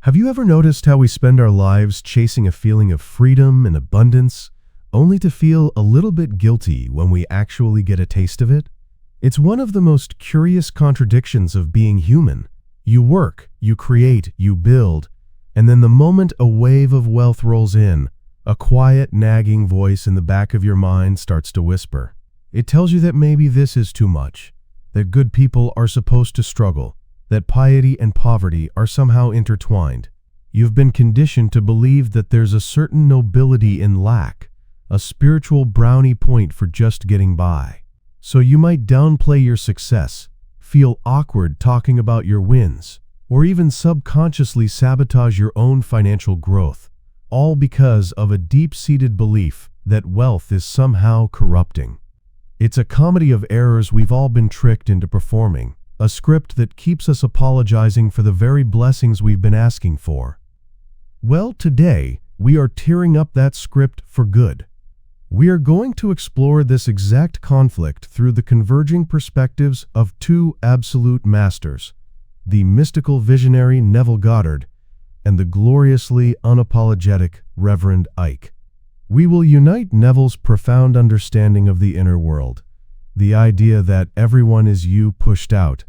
Have you ever noticed how we spend our lives chasing a feeling of freedom and abundance, only to feel a little bit guilty when we actually get a taste of it? It's one of the most curious contradictions of being human. You work, you create, you build, and then the moment a wave of wealth rolls in, a quiet, nagging voice in the back of your mind starts to whisper. It tells you that maybe this is too much, that good people are supposed to struggle, that piety and poverty are somehow intertwined. You've been conditioned to believe that there's a certain nobility in lack, a spiritual brownie point for just getting by. So you might downplay your success, feel awkward talking about your wins, or even subconsciously sabotage your own financial growth, all because of a deep-seated belief that wealth is somehow corrupting. It's a comedy of errors we've all been tricked into performing, a script that keeps us apologizing for the very blessings we've been asking for. Well, today, we are tearing up that script for good. We are going to explore this exact conflict through the converging perspectives of two absolute masters, the mystical visionary Neville Goddard and the gloriously unapologetic Reverend Ike. We will unite Neville's profound understanding of the inner world, the idea that everyone is you pushed out,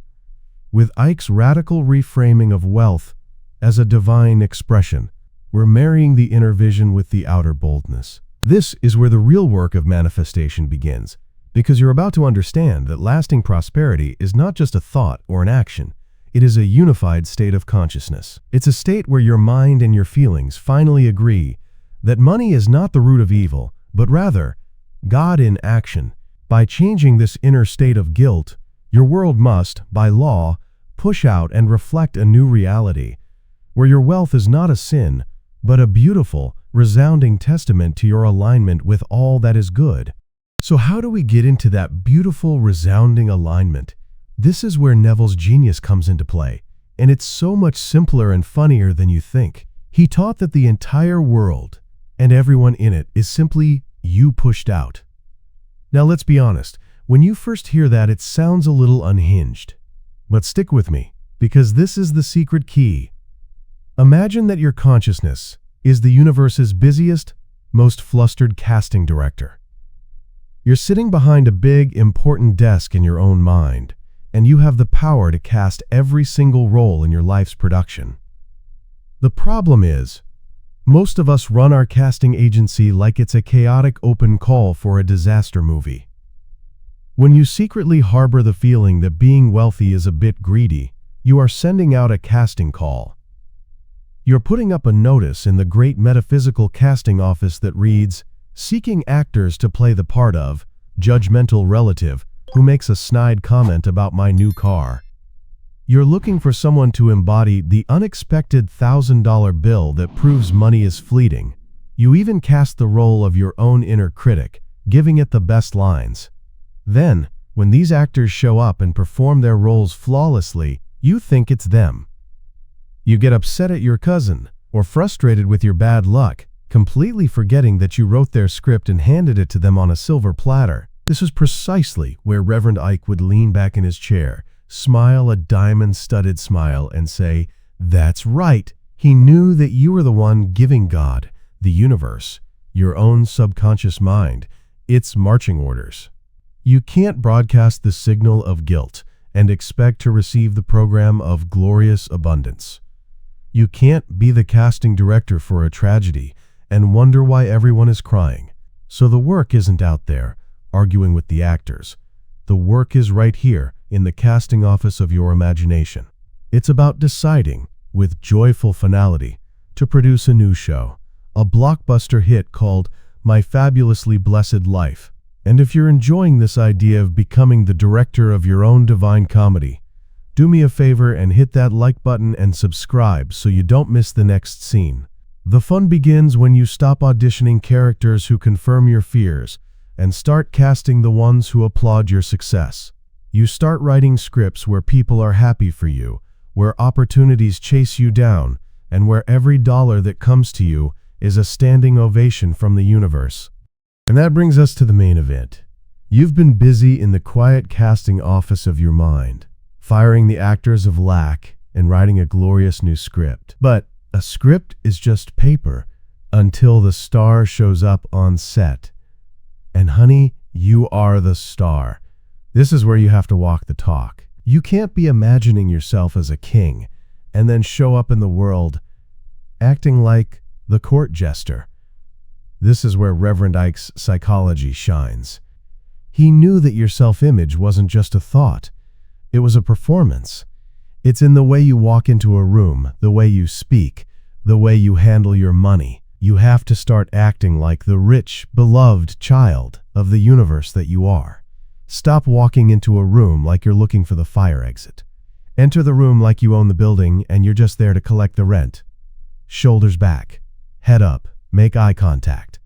with Ike's radical reframing of wealth as a divine expression. We're marrying the inner vision with the outer boldness. This is where the real work of manifestation begins, because you're about to understand that lasting prosperity is not just a thought or an action. It is a unified state of consciousness. It's a state where your mind and your feelings finally agree that money is not the root of evil, but rather God in action. By changing this inner state of guilt, your world must, by law, push out and reflect a new reality, where your wealth is not a sin, but a beautiful, resounding testament to your alignment with all that is good. So how do we get into that beautiful, resounding alignment? This is where Neville's genius comes into play, and it's so much simpler and funnier than you think. He taught that the entire world and everyone in it is simply you pushed out. Now let's be honest, when you first hear that, it sounds a little unhinged. But stick with me, because this is the secret key. Imagine that your consciousness is the universe's busiest, most flustered casting director. You're sitting behind a big, important desk in your own mind, and you have the power to cast every single role in your life's production. The problem is, most of us run our casting agency like it's a chaotic open call for a disaster movie. When you secretly harbor the feeling that being wealthy is a bit greedy, you are sending out a casting call. You're putting up a notice in the great metaphysical casting office that reads, "Seeking actors to play the part of judgmental relative who makes a snide comment about my new car." You're looking for someone to embody the unexpected $1,000 bill that proves money is fleeting. You even cast the role of your own inner critic, giving it the best lines. Then, when these actors show up and perform their roles flawlessly, you think it's them. You get upset at your cousin, or frustrated with your bad luck, completely forgetting that you wrote their script and handed it to them on a silver platter. This is precisely where Reverend Ike would lean back in his chair, smile a diamond-studded smile, and say, "That's right." He knew that you were the one giving God, the universe, your own subconscious mind, its marching orders. You can't broadcast the signal of guilt and expect to receive the program of glorious abundance. You can't be the casting director for a tragedy and wonder why everyone is crying. So the work isn't out there, arguing with the actors. The work is right here, in the casting office of your imagination. It's about deciding, with joyful finality, to produce a new show, a blockbuster hit called My Fabulously Blessed Life. And if you're enjoying this idea of becoming the director of your own divine comedy, do me a favor and hit that like button and subscribe so you don't miss the next scene. The fun begins when you stop auditioning characters who confirm your fears and start casting the ones who applaud your success. You start writing scripts where people are happy for you, where opportunities chase you down, and where every dollar that comes to you is a standing ovation from the universe. And that brings us to the main event. You've been busy in the quiet casting office of your mind, firing the actors of lack and writing a glorious new script. But A script is just paper until the star shows up on set. And honey, you are the star. This is where you have to walk the talk. You can't be imagining yourself as a king and then show up in the world acting like the court jester. This is where Reverend Ike's psychology shines. He knew that your self-image wasn't just a thought. It was a performance. It's in the way you walk into a room, the way you speak, the way you handle your money. You have to start acting like the rich, beloved child of the universe that you are. Stop walking into a room like you're looking for the fire exit. Enter the room like you own the building and you're just there to collect the rent. Shoulders back, head up, make eye contact.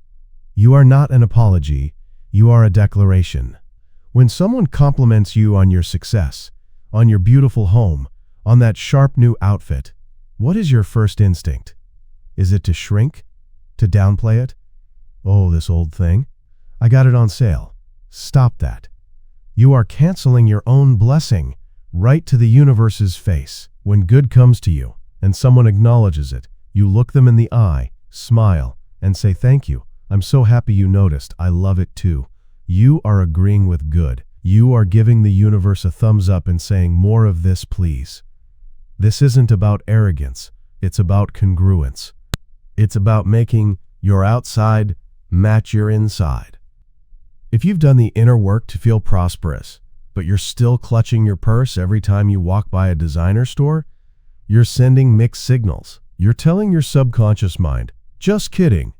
You are not an apology, you are a declaration. When someone compliments you on your success, on your beautiful home, on that sharp new outfit, what is your first instinct? Is it to shrink? To downplay it? Oh, this old thing. I got it on sale. Stop that. You are canceling your own blessing right to the universe's face. When good comes to you and someone acknowledges it, you look them in the eye, smile, and say thank you. I'm so happy you noticed. I love it too. You are agreeing with good. You are giving the universe a thumbs up and saying more of this, please. This isn't about arrogance. It's about congruence. It's about making your outside match your inside. If you've done the inner work to feel prosperous, but you're still clutching your purse every time you walk by a designer store, you're sending mixed signals. You're telling your subconscious mind, just kidding.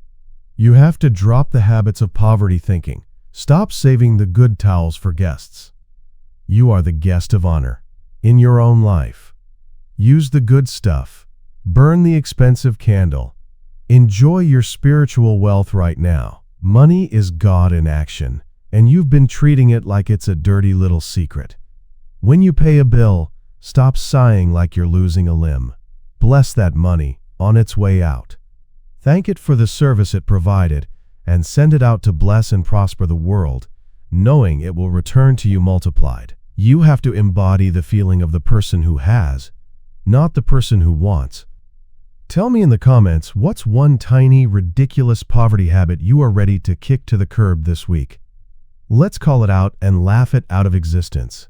You have to drop the habits of poverty thinking. Stop saving the good towels for guests. You are the guest of honor in your own life. Use the good stuff. Burn the expensive candle. Enjoy your spiritual wealth right now. Money is God in action, and you've been treating it like it's a dirty little secret. When you pay a bill, stop sighing like you're losing a limb. Bless that money on its way out. Thank it for the service it provided, and send it out to bless and prosper the world, knowing it will return to you multiplied. You have to embody the feeling of the person who has, not the person who wants. Tell me in the comments, what's one tiny, ridiculous poverty habit you are ready to kick to the curb this week? Let's call it out and laugh it out of existence.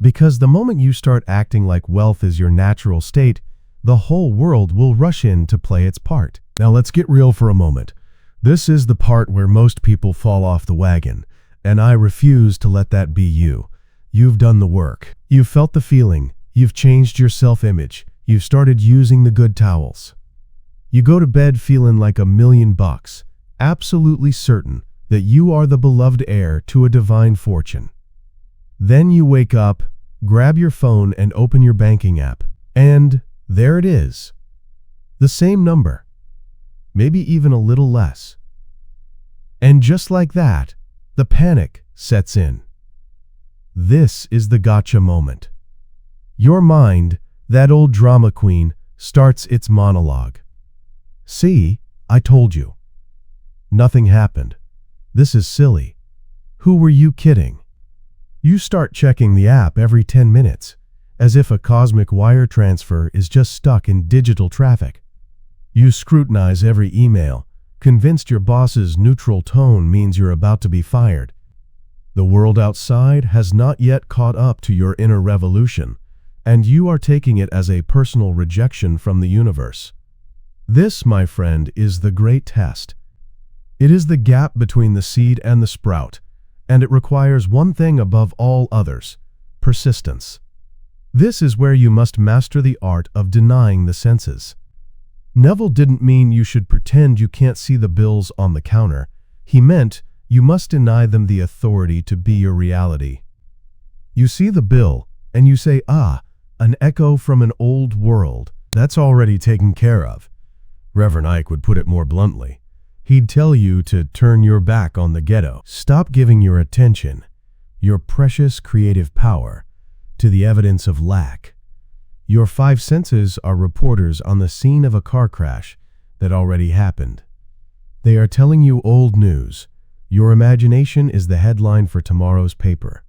Because the moment you start acting like wealth is your natural state, the whole world will rush in to play its part. Now let's get real for a moment. This is the part where most people fall off the wagon, and I refuse to let that be you. You've done the work. You've felt the feeling. You've changed your self-image. You've started using the good towels. You go to bed feeling like $1,000,000, absolutely certain that you are the beloved heir to a divine fortune. Then you wake up, grab your phone and open your banking app, and there it is. The same number, maybe even a little less. And just like that, the panic sets in. This is the gotcha moment. Your mind, that old drama queen, starts its monologue. See, I told you. Nothing happened. This is silly. Who were you kidding? You start checking the app every 10 minutes, as if a cosmic wire transfer is just stuck in digital traffic. You scrutinize every email, convinced your boss's neutral tone means you're about to be fired. The world outside has not yet caught up to your inner revolution, and you are taking it as a personal rejection from the universe. This, my friend, is the great test. It is the gap between the seed and the sprout, and it requires one thing above all others: persistence. This is where you must master the art of denying the senses. Neville didn't mean you should pretend you can't see the bills on the counter. He meant you must deny them the authority to be your reality. You see the bill, and you say, "Ah, an echo from an old world. That's already taken care of." Reverend Ike would put it more bluntly. He'd tell you to turn your back on the ghetto. Stop giving your attention, your precious creative power, to the evidence of lack. Your five senses are reporters on the scene of a car crash that already happened. They are telling you old news. Your imagination is the headline for tomorrow's paper.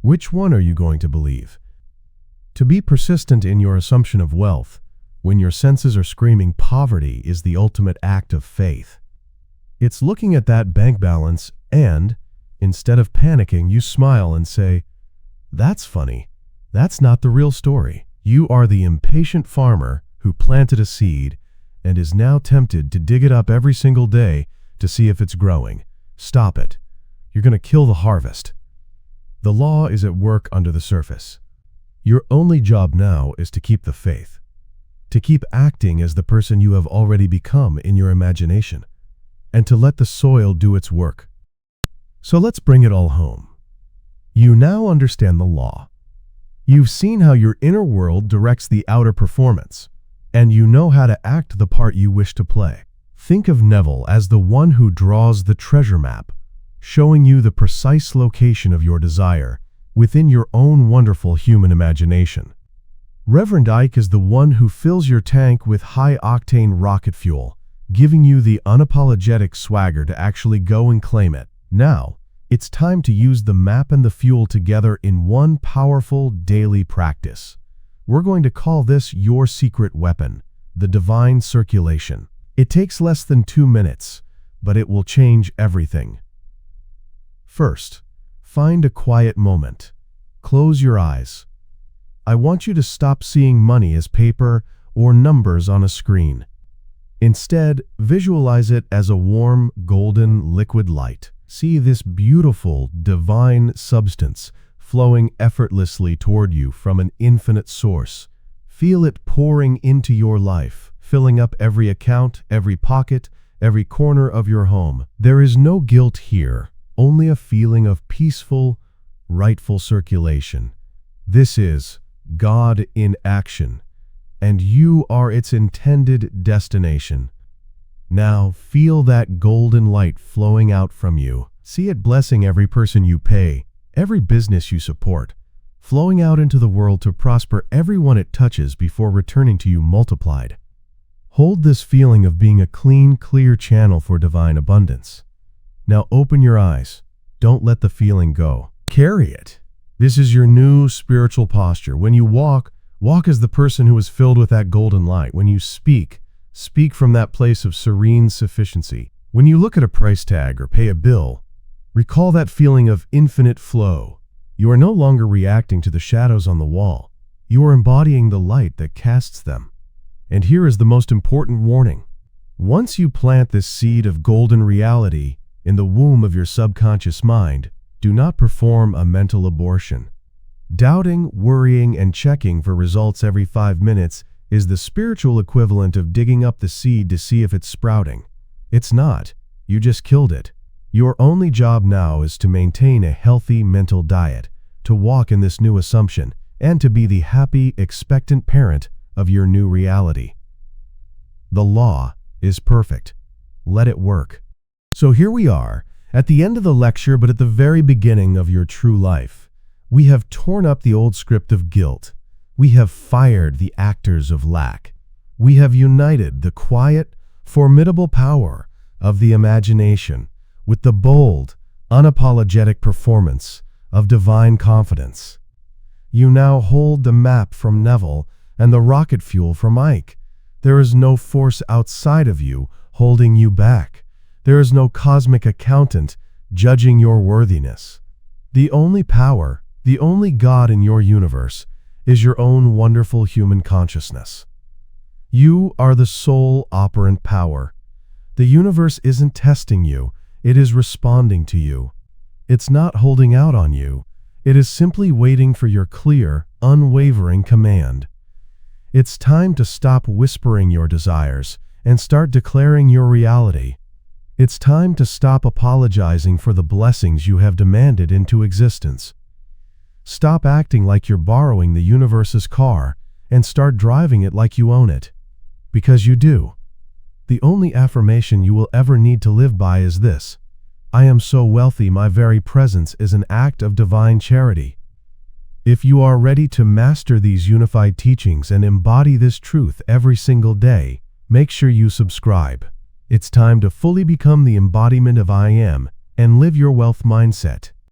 Which one are you going to believe? To be persistent in your assumption of wealth, when your senses are screaming poverty is the ultimate act of faith. It's looking at that bank balance and, instead of panicking, you smile and say, "That's funny. That's not the real story." You are the impatient farmer who planted a seed and is now tempted to dig it up every single day to see if it's growing. Stop it. You're going to kill the harvest. The law is at work under the surface. Your only job now is to keep the faith, to keep acting as the person you have already become in your imagination, and to let the soil do its work. So let's bring it all home. You now understand the law. You've seen how your inner world directs the outer performance, and you know how to act the part you wish to play. Think of Neville as the one who draws the treasure map, showing you the precise location of your desire within your own wonderful human imagination. Reverend Ike is the one who fills your tank with high-octane rocket fuel, giving you the unapologetic swagger to actually go and claim it. Now, it's time to use the map and the fuel together in one powerful daily practice. We're going to call this your secret weapon, the divine circulation. It takes less than 2 minutes, but it will change everything. First, find a quiet moment. Close your eyes. I want you to stop seeing money as paper or numbers on a screen. Instead, visualize it as a warm, golden, liquid light. See this beautiful, divine substance flowing effortlessly toward you from an infinite source. Feel it pouring into your life, filling up every account, every pocket, every corner of your home. There is no guilt here, only a feeling of peaceful, rightful circulation. This is God in action, and you are its intended destination. Now feel that golden light flowing out from you. See it blessing every person you pay, every business you support, flowing out into the world to prosper everyone it touches before returning to you multiplied. Hold this feeling of being a clean, clear channel for divine abundance. Now open your eyes. Don't let the feeling go. Carry it. This is your new spiritual posture. When you walk as the person who is filled with that golden light. When you speak from that place of serene sufficiency. When you look at a price tag or pay a bill, recall that feeling of infinite flow. You are no longer reacting to the shadows on the wall. You are embodying the light that casts them. And here is the most important warning. Once you plant this seed of golden reality in the womb of your subconscious mind, do not perform a mental abortion. Doubting, worrying, and checking for results every 5 minutes is the spiritual equivalent of digging up the seed to see if it's sprouting. It's not. You just killed it. Your only job now is to maintain a healthy mental diet, to walk in this new assumption, and to be the happy, expectant parent of your new reality. The law is perfect. Let it work. So here we are, at the end of the lecture, but at the very beginning of your true life. We have torn up the old script of guilt. We have fired the actors of lack. We have united the quiet, formidable power of the imagination with the bold, unapologetic performance of divine confidence. You now hold the map from Neville and the rocket fuel from Ike. There is no force outside of you holding you back. There is no cosmic accountant judging your worthiness. The only power, the only God in your universe, is your own wonderful human consciousness. You are the sole operant power. The universe isn't testing you, it is responding to you. It's not holding out on you, it is simply waiting for your clear, unwavering command. It's time to stop whispering your desires and start declaring your reality. It's time to stop apologizing for the blessings you have demanded into existence. Stop acting like you're borrowing the universe's car and start driving it like you own it. Because you do. The only affirmation you will ever need to live by is this: I am so wealthy, my very presence is an act of divine charity. If you are ready to master these unified teachings and embody this truth every single day, make sure you subscribe. It's time to fully become the embodiment of I Am and live your wealth mindset.